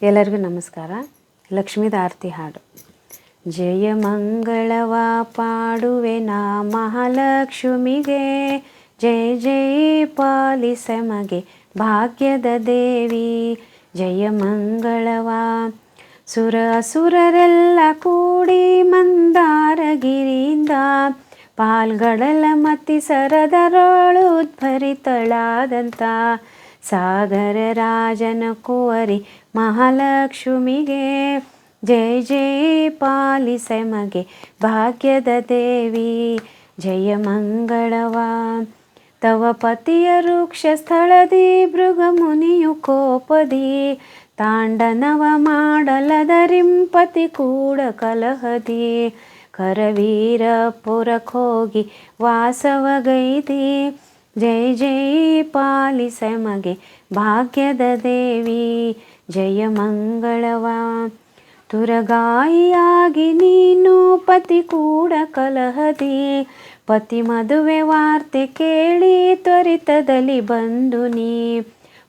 ಎಲ್ಲರಿಗೂ ನಮಸ್ಕಾರ. ಲಕ್ಷ್ಮೀದ ಆರತಿ ಹಾಡು. ಜಯ ಮಂಗಳವ ಪಾಡುವೆ ನಾ ಮಹಾಲಕ್ಷ್ಮಿಗೆ, ಜಯ ಜಯ ಪಾಲಿಸೆ ಮಗೆ ಭಾಗ್ಯದ ದೇವಿ. ಜಯ ಮಂಗಳವ ಸುರ ಅಸುರರೆಲ್ಲ ಕೂಡಿ ಮಂದಾರಗಿರಿಯಿಂದ ಪಾಲ್ಗಡಲ ಮತಿ ಸರದರೋಳು ಉದ್ಭರಿತಳಾದಂಥ ಸಾಗರ ರಾಜನ ಕುವರಿ ಮಹಾಲಕ್ಷ್ಮಿಗೆ, ಜಯ ಜಯ ಪಾಲಿಸೆ ಮಗೆ ಭಾಗ್ಯದ ದೇವಿ. ಜಯ ಮಂಗಳವ ತವ ಪತಿಯ ವೃಕ್ಷ ಸ್ಥಳದಿ ಭೃಗಮುನಿಯು ಕೋಪದಿ ತಾಂಡನವ ಮಾಡಲದರಿಂಪತಿ ಕೂಡ ಕಲಹದಿ ಕರವೀರಪುರಕ್ಕೋಗಿ ವಾಸವಗೈದಿ. ಜಯ ಜಯ ಪಾಲಿಸೆ ಮಗೆ ಭಾಗ್ಯದ ದೇವಿ. ಜಯ ಮಂಗಳವ ತುರಗಾಯಿಯಾಗಿ ನೀನು ಪತಿ ಕೂಡ ಕಲಹದಿ ಪತಿ ಮದುವೆ ವಾರ್ತೆ ಕೇಳಿ ತ್ವರಿತದಲ್ಲಿ ಬಂದು ನೀ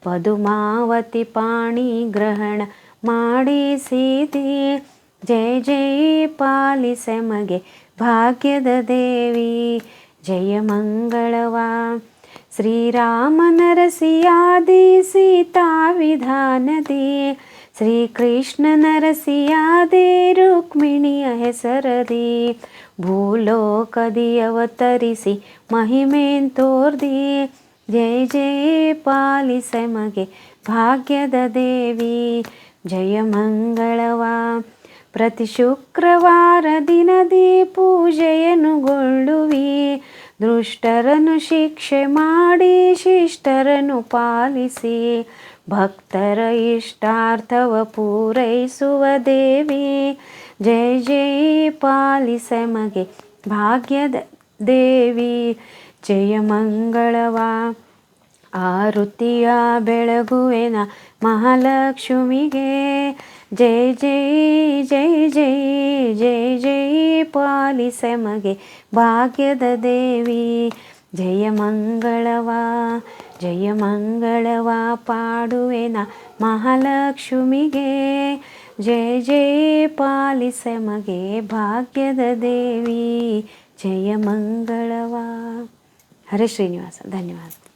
ಪದುಮಾವತಿ ಪಾಣಿ ಗ್ರಹಣ ಮಾಡಿಸಿದಿ. ಜಯ ಜಯ ಪಾಲಿಸೆ ಮಗೆ ಭಾಗ್ಯದ ದೇವಿ. ಜಯ ಮಂಗಳವ ಶ್ರೀರಾಮನರಸಿಯಾದಿ ಸೀತಾ ವಿಧಾನದಿ ಶ್ರೀಕೃಷ್ಣನರಸಿಯಾದಿ ರುಕ್ಮಿಣಿಯ ಹೆಸರದಿ ಭೂಲೋಕದಿ ಅವತರಿಸಿ ಮಹಿಮೆಂತೋರ್ದಿ. ಜಯ ಜಯ ಪಾಲಿಸೆ ಮಗೆ ಭಾಗ್ಯದ ದೇವಿ. ಜಯ ಮಂಗಳವ ಪ್ರತಿ ಶುಕ್ರವಾರ ದಿನದಿ ಪೂಜೆಯನ್ನುಗೊಳ್ಳುವಿ, ದುಷ್ಟರನ್ನು ಶಿಕ್ಷೆ ಮಾಡಿ ಶಿಷ್ಟರನ್ನು ಪಾಲಿಸಿ ಭಕ್ತರ ಇಷ್ಟಾರ್ಥವ ಪೂರೈಸುವ ದೇವಿ. ಜಯ ಜಯ ಪಾಲಿಸೆ ಮಗೆ ಭಾಗ್ಯದ ದೇವಿ. ಜಯ ಮಂಗಳವ ಆರುತಿಯ ಬೆಳಗುವೆನ ಮಹಾಲಕ್ಷ್ಮಿಗೆ, ಜಯ ಜಯ ಜಯ ಜಯ ಜಯ ಜಯ ಪಾಲಿಸೆ ಮಗೆ ಭಾಗ್ಯದ ದೇವಿ. ಜಯ ಮಂಗಳವ ಜಯ ಮಂಗಳವ ಪಾಡುವೆನ ಮಹಾಲಕ್ಷ್ಮಿಗೆ, ಜಯ ಜಯ ಪಾಲಿಸೆ ಮಗೆ ಭಾಗ್ಯದ ದೇವಿ. ಜಯ ಮಂಗಳವ. ಹರೇ ಶ್ರೀನಿವಾಸ. ಧನ್ಯವಾದ.